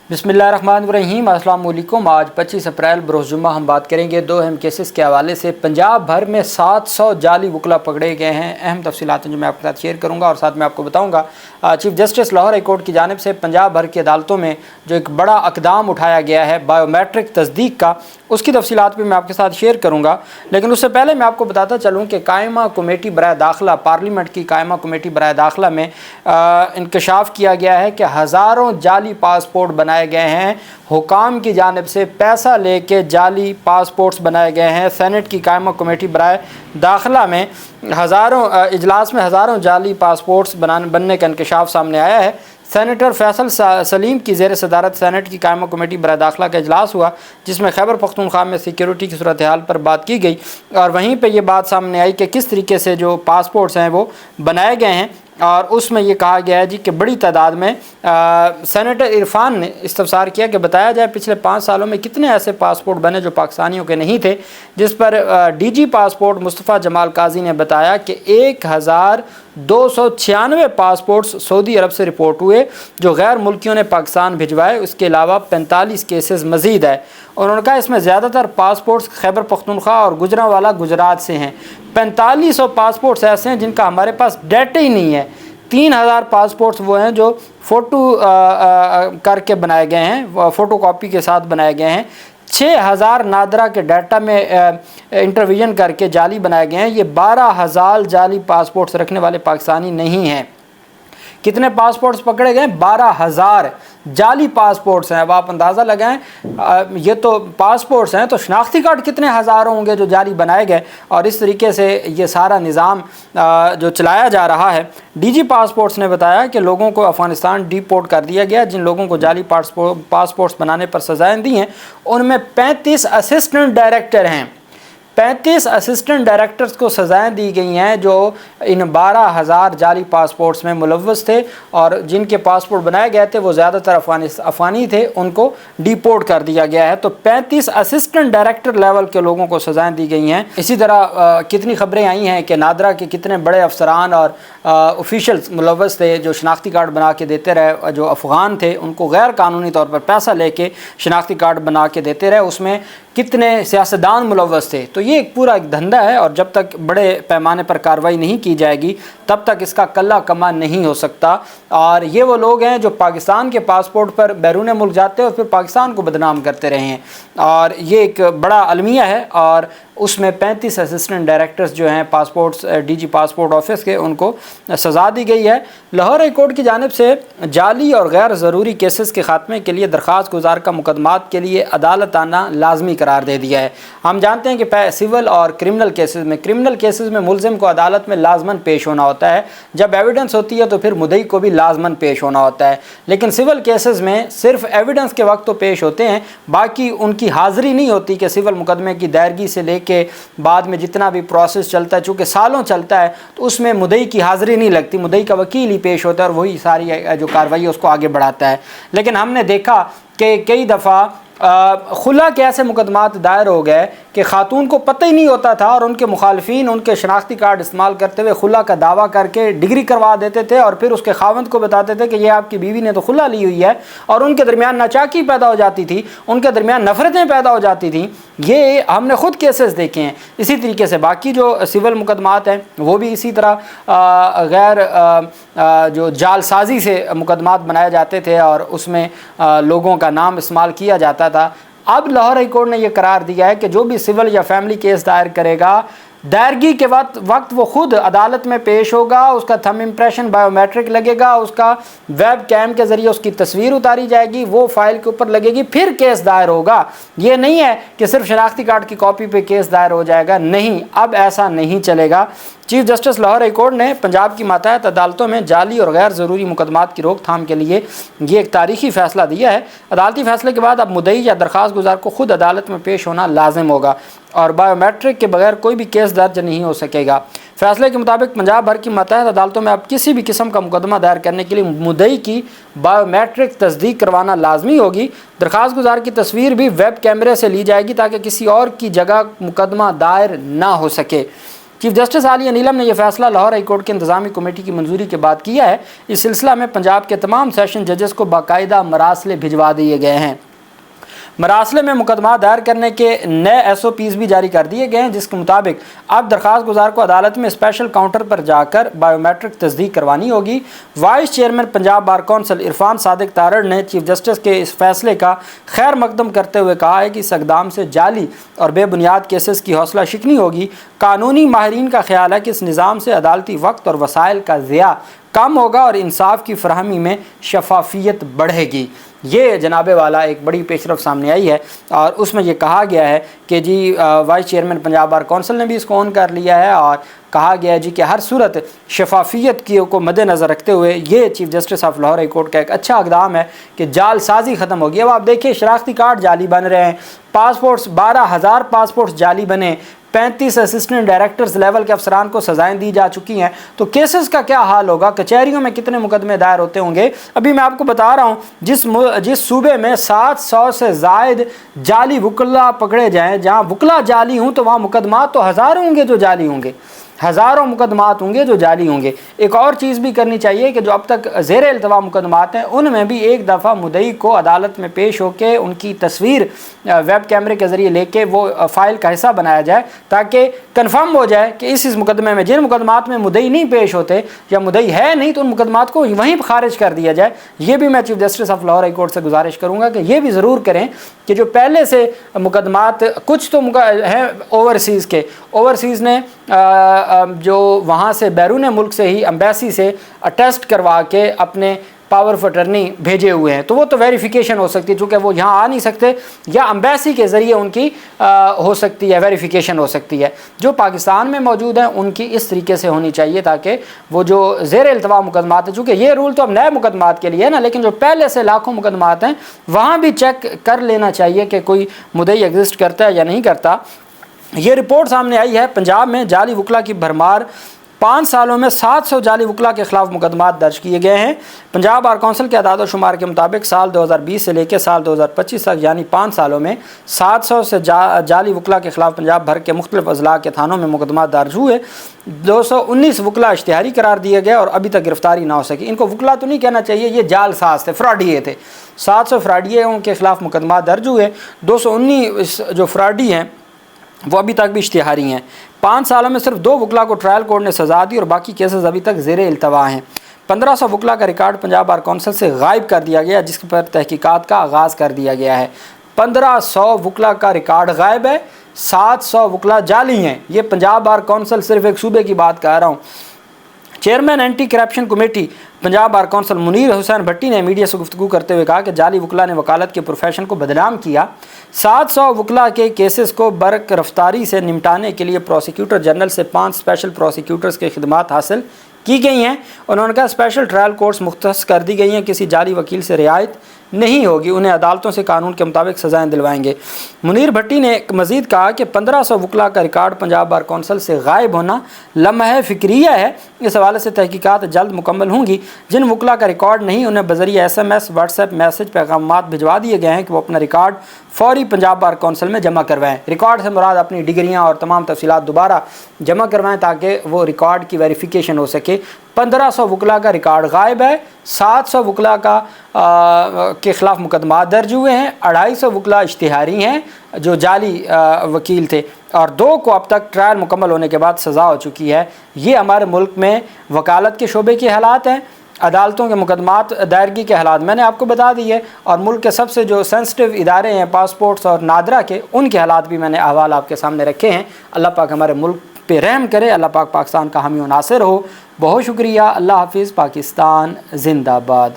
बिस्मिल्लाहिर्रहमानिर्रहीम। अस्सलाम वालेकुम। आज 25 अप्रैल बरोज़ जुम्मा हम बात करेंगे दो अहम केसेस के हवाले से। पंजाब भर में 700 जाली वकला पकड़े गए हैं। अहम तफसीलात जो मैं आपके साथ शेयर करूंगा और साथ में आपको बताऊंगा chief justice Lahore high court की जानिब से पंजाब भर की अदालतों में जो एक बड़ा इक़दाम उठाया गया है बायोमेट्रिक तस्दीक का, उसकी तफसीलात भी मैं आपके साथ शेयर करूँगा। लेकिन उससे पहले मैं आपको बताता चलूँ कि कायमा कमेटी बराए दाखिला, पार्लियामेंट की कायमा कमेटी बराए दाखिला में इंकशाफ किया गया है कि हज़ारों जाली पासपोर्ट बनाए गए हैं। हुकाम की जानिब से पैसा लेके जाली पासपोर्ट्स बनाए गए हैं। सेनेट की कायमा कमेटी बराए दाखिला में इजलास में हज़ारों जाली पासपोर्ट्स बनने का इंकशाफ सामने आया है। सेनेटर फैसल सलीम की ज़ेर सदारत सेनेट की कायमा कमेटी बराए दाखिला का इजलास हुआ, जिसमें खैबर पख्तूनख्वा में सिक्योरिटी की सूरत हाल पर बात की गई और वहीं पे ये बात सामने आई कि किस तरीके से जो पासपोर्ट्स हैं वो बनाए गए हैं। और उसमें ये कहा गया है जी कि बड़ी तादाद में सेनेटर इरफान ने इस्तफसार किया कि बताया जाए पिछले 5 सालों में कितने ऐसे पासपोर्ट बने जो पाकिस्तानियों के नहीं थे, जिस पर डीजी पासपोर्ट मुस्तफ़ा जमाल काजी ने बताया कि 1296 पासपोर्ट्स सऊदी अरब से रिपोर्ट हुए जो गैर मुल्कियों ने पाकिस्तान भिजवाए। उसके अलावा 45 केसेस मज़ीद है। उन्होंने कहा इसमें ज़्यादातर पासपोर्ट्स खैबर पख्तूनख्वा और गुजरांवाला गुजरात से हैं। 4500 पासपोर्ट्स ऐसे हैं जिनका हमारे पास डाटा ही नहीं है। 3000 पासपोर्ट्स वो हैं जो फ़ोटो करके बनाए गए हैं, फ़ोटो कॉपी के साथ बनाए गए हैं। 6000 नादरा के डाटा में इंटरविजन करके जाली बनाए गए हैं। ये 12000 जाली पासपोर्ट्स रखने वाले पाकिस्तानी नहीं हैं। कितने पासपोर्ट्स पकड़े गए? 12000 जाली पासपोर्ट्स हैं। अब आप अंदाज़ा लगाएं, ये तो पासपोर्ट्स हैं तो शनाख्ती कार्ड कितने हज़ारों होंगे जो जाली बनाए गए। और इस तरीके से ये सारा निज़ाम जो चलाया जा रहा है। डीजी पासपोर्ट्स ने बताया कि लोगों को अफ़गानिस्तान डिपोर्ट कर दिया गया। जिन लोगों को जाली पासपोर्ट्स बनाने पर सज़ाएँ दी हैं उनमें 35 असिस्टेंट डायरेक्टर हैं। 35 असिस्टेंट डायरेक्टर्स को सज़ाएँ दी गई हैं जो इन 12000 जाली पासपोर्ट्स में मुलव्वस थे और जिनके पासपोर्ट बनाए गए थे वो ज़्यादातर अफ़गानी थे, उनको डिपोर्ट कर दिया गया है। तो 35 असिस्टेंट डायरेक्टर लेवल के लोगों को सज़ाएँ दी गई हैं। इसी तरह कितनी ख़बरें आई हैं कि नादरा के कितने बड़े अफसरान और ऑफिशियल्स मुलव्वस थे जो शनाख्ती कार्ड बना के देते रहे, जो अफ़गान थे उनको गैर कानूनी तौर पर पैसा लेके शनाख्ती कार्ड बना के देते रहे। उसमें कितने सियासतदान मुलव्वस थे। तो ये एक पूरा एक धंधा है और जब तक बड़े पैमाने पर कार्रवाई नहीं की जाएगी तब तक इसका कल्ला कमा नहीं हो सकता। और ये वो लोग हैं जो पाकिस्तान के पासपोर्ट पर बैरून मुल्क जाते हैं और फिर पाकिस्तान को बदनाम करते रहे हैं। और ये एक बड़ा अलमिया है और उसमें 35 असिस्टेंट डायरेक्टर्स जो हैं पासपोर्ट्स डीजी पासपोर्ट ऑफिस के, उनको सज़ा दी गई है। लाहौर हाई कोर्ट की जानिब से जाली और गैर ज़रूरी केसेस के ख़ात्मे के लिए दरख्वास्त गुजार का मुकदमात के लिए अदालत आना लाजमी करार दे दिया है। हम जानते हैं कि सिविल और क्रिमिनल केसेस में मुलज़िम को अदालत में लाजमन पेश होना होता है। जब एविडेंस होती है तो फिर मुद्दई को भी लाजमन पेश होना होता है। लेकिन सिविल केसेस में सिर्फ एविडेंस के वक्त तो पेश होते हैं, बाकी उनकी हाज़िरी नहीं होती कि सिविल मुकदमे की दायरगी से लेकर के बाद में जितना भी प्रोसेस चलता है, चूँकि सालों चलता है, तो उसमें मुद्दई की हाज़िरी नहीं लगती। मुद्दई का वकील ही पेश होता है और वही सारी जो कार्रवाई है उसको आगे बढ़ाता है। लेकिन हमने देखा कि कई दफ़ा खुला के ऐसे मुकदमात दायर हो गए कि खातून को पता ही नहीं होता था और उनके मुखालफिन उनके शनाख्ती कार्ड इस्तेमाल करते हुए खुला का दावा करके डिग्री करवा देते थे और फिर उसके खावंद को बताते थे कि ये आपकी बीवी ने तो खुला ली हुई है। और उनके दरमियान नाचाकी पैदा हो जाती थी, उनके दरमियान नफ़रतें पैदा हो जाती थी। ये हमने ख़ुद केसेस देखे हैं। इसी तरीके से बाकी जो सिविल मुकदमात हैं वो भी इसी तरह गैर जो जालसाजी से मुकदमात बनाए जाते थे और उसमें लोगों का नाम इस्तेमाल किया जाता था। अब लाहौर हाई कोर्ट ने यह करार दिया है कि जो भी सिविल या फैमिली केस दायर करेगा, दायरगी के वक्त वो खुद अदालत में पेश होगा, उसका थंब इम्प्रेशन बायोमेट्रिक लगेगा, उसका वेब कैम के ज़रिए उसकी तस्वीर उतारी जाएगी, वो फाइल के ऊपर लगेगी, फिर केस दायर होगा। ये नहीं है कि सिर्फ शनाख्ती कार्ड की कॉपी पे केस दायर हो जाएगा, नहीं, अब ऐसा नहीं चलेगा। Chief justice Lahore high court ने पंजाब की मातहत अदालतों में जाली और गैर ज़रूरी मुकदमात की रोकथाम के लिए ये एक तारीखी फ़ैसला दिया है। अदालती फ़ैसले के बाद अब मुद्दई या दरख्वास्त गुजार को खुद अदालत में पेश होना लाजिम होगा और बायोमेट्रिक के बगैर कोई भी केस दर्ज नहीं हो सकेगा। फैसले के मुताबिक पंजाब भर की मातहत अदालतों में अब किसी भी किस्म का मुकदमा दायर करने के लिए मुद्दई की बायोमेट्रिक तस्दीक करवाना लाजमी होगी। दरख्वास्त गुजार की तस्वीर भी वेब कैमरे से ली जाएगी ताकि किसी और की जगह मुकदमा दायर ना हो सके। चीफ जस्टिस आलिया नीलम ने यह फैसला लाहौर हाई कोर्ट की इंतजामी कमेटी की मंजूरी के बाद किया है। इस सिलसिला में पंजाब के तमाम सेशन जजेस को बाकायदा मरासले भिजवा दिए गए हैं। मरासले में मुकदमा दायर करने के नए SOPs भी जारी कर दिए गए हैं, जिसके मुताबिक अब दरख्वास्त गुजार को अदालत में स्पेशल काउंटर पर जाकर बायोमेट्रिक तस्दीक करवानी होगी। Vice chairman Punjab bar council Irfan Sadiq Tarar ने चीफ जस्टिस के इस फैसले का खैर मकदम करते हुए कहा है कि इस इक़दाम से जाली और बेबुनियाद केसेस की हौसला शिकनी होगी। कानूनी माहिरीन का ख्याल है कि इस निज़ाम से अदालती वक्त और वसाइल का ज़िया कम होगा और इंसाफ की फरहमी में शफाफियत बढ़ेगी। ये जनाबे वाला एक बड़ी पेशरफ सामने आई है और उसमें ये कहा गया है कि जी vice chairman Punjab bar council ने भी इसको ऑन कर लिया है और कहा गया है जी कि हर सूरत शफाफियत की को मद्देनज़र रखते हुए ये chief justice of Lahore high court का एक अच्छा इक़दाम है कि जालसाजी ख़त्म होगी। अब आप देखिए शनाख्ती कार्ड जाली बन रहे हैं, पासपोर्ट्स 12,000 पासपोर्ट्स जाली बने, 35 असिस्टेंट डायरेक्टर्स लेवल के अफसरान को सजाएं दी जा चुकी हैं। तो केसेस का क्या हाल होगा, कचहरियों में कितने मुकदमे दायर होते होंगे। अभी मैं आपको बता रहा हूँ जिस सूबे में 700 से ज़ायद जाली वकला पकड़े जाएँ, जहाँ वकला जाली हूँ तो वहाँ मुकदमात तो हज़ारों होंगे जो जाली होंगे, हज़ारों मुकदमात होंगे जो जाली होंगे। एक और चीज़ भी करनी चाहिए कि जो अब तक ज़ेर इल्तवा मुकदमात हैं उनमें भी एक दफ़ा मुद्दई को अदालत में पेश होकर उनकी तस्वीर वेब कैमरे के ज़रिए लेके वो फ़ाइल का हिस्सा बनाया जाए ताकि कन्फर्म हो जाए कि इस मुकदमे में जिन मुकदमात में मुद्दई नहीं पेश होते या मुद्दई है नहीं तो उन मुकदमात को वहीं पर खारिज कर दिया जाए। ये भी मैं chief justice of Lahore high court से गुजारिश करूँगा कि ये भी ज़रूर करें कि जो पहले से मुकदमात कुछ तो हैं ओवरसीज़ के, ओवरसीज़ ने जो वहाँ से बैरून मुल्क से ही एम्बेसी से टेस्ट करवा के अपने पावर ऑफ अटर्नी भेजे हुए हैं, तो वो तो वेरिफिकेशन हो सकती है, चूँकि वो यहाँ आ नहीं सकते या एम्बेसी के ज़रिए उनकी हो सकती है, वेरिफिकेशन हो सकती है। जो पाकिस्तान में मौजूद हैं उनकी इस तरीके से होनी चाहिए ताकि वो जो ज़ेर इल्तवा मुकदमात हैं, चूँकि ये रूल तो अब नए मुकदमात के लिए है ना, लेकिन जो पहले से लाखों मुकदमात हैं वहाँ भी चेक कर लेना चाहिए कि कोई मुद्दई एग्जिस्ट करता है या नहीं करता। ये रिपोर्ट सामने आई है पंजाब में जाली वकला की भरमार, 5 सालों में 700 जाली वकला के ख़िलाफ़ मुकदमात दर्ज किए गए हैं। पंजाब बार कौंसिल के अदाद शुमार के मुताबिक साल 2020 से लेकर साल 2025 तक यानी 5 सालों में 700 से जाली वकला के ख़िलाफ़ पंजाब भर के मुख्तलिफ अजला के थानों में मुकदमात दर्ज हुए। 219 वकला इश्तिहारी करार दिए गए और अभी तक गिरफ्तारी ना हो सकी। इनको वकला तो नहीं कहना चाहिए, ये जालसाज थे, फ्रॉडिये थे। 700 फ्रॉडियों के ख़िलाफ़ मुकदमात दर्ज हुए। 219 जो फ्रॉडी हैं वो अभी तक भी इश्तिहारी हैं। 5 सालों में सिर्फ 2 वकला को ट्रायल कोर्ट ने सज़ा दी और बाकी केसेस अभी तक ज़ेर इल्तवा हैं। 1500 वकला का रिकॉर्ड पंजाब बार कौंसिल से गायब कर दिया गया, जिस पर तहकीकात का आगाज़ कर दिया गया है। 1500 वकला का रिकॉर्ड गायब है, 700 वकला जाली हैं। ये पंजाब बार कौंसिल सिर्फ एक सूबे की बात कर रहा हूँ। Chairman anti corruption committee Punjab bar council Munir Hussain Bhatti ने मीडिया से गुफ्तगू करते हुए कहा कि जाली वकला ने वकालत के प्रोफेशन को बदनाम किया। 700 वकला के केसेस को बरक रफ्तारी से निपटाने के लिए प्रोसिक्यूटर जनरल से 5 स्पेशल प्रोसिक्यूटर्स की खिदमात हासिल की गई हैं। उन्होंने कहा स्पेशल ट्रायल कोर्ट्स मुख्तस कर दी गई हैं, किसी जाली वकील से रियायत नहीं होगी, उन्हें अदालतों से कानून के मुताबिक सज़ाएँ दिलवाएंगे। मुनीर भट्टी ने मज़ीद कहा कि 1500 वकला का रिकॉर्ड पंजाब बार कौंसिल से गायब होना लम्हा फ़िक्रिया है। इस हवाले से तहकीकात जल्द मुकम्मल होंगी। जिन वकला का रिकॉर्ड नहीं उन्हें बज़रिया SMS व्हाट्सएप मैसेज पैगामात भिजवा दिए गए हैं कि वो अपना रिकॉर्ड फौरी पंजाब बार कौंसिल में जमा करवाएं। रिकॉर्ड से मुराद अपनी डिग्रियाँ और तमाम तफसीलात दोबारा जमा करवाएं ताकि वो रिकॉर्ड की वेरिफिकेशन हो सके। 1500 वकला का रिकॉर्ड गायब है, 700 वकला के ख़िलाफ़ मुकदमा दर्ज हुए हैं, 250 वकला इश्तिहारी हैं जो जाली वकील थे और 2 को अब तक ट्रायल मुकम्मल होने के बाद सज़ा हो चुकी है। ये हमारे मुल्क में वकालत के शोबे के हालात हैं, अदालतों के मुकदमात दायरगी के हालात मैंने आपको बता दिए और मुल्क के सबसे जो सेंसिटिव इदारे हैं पासपोर्ट्स और नादरा के, उनके हालात भी मैंने अहवाल आपके सामने रखे हैं। अल्लाह पाक हमारे मुल्क पे रहम करे, अल्लाह पाक पाकिस्तान का हामी व नासिर हो। बहुत शुक्रिया। अल्लाह हाफिज़। पाकिस्तान जिंदाबाद।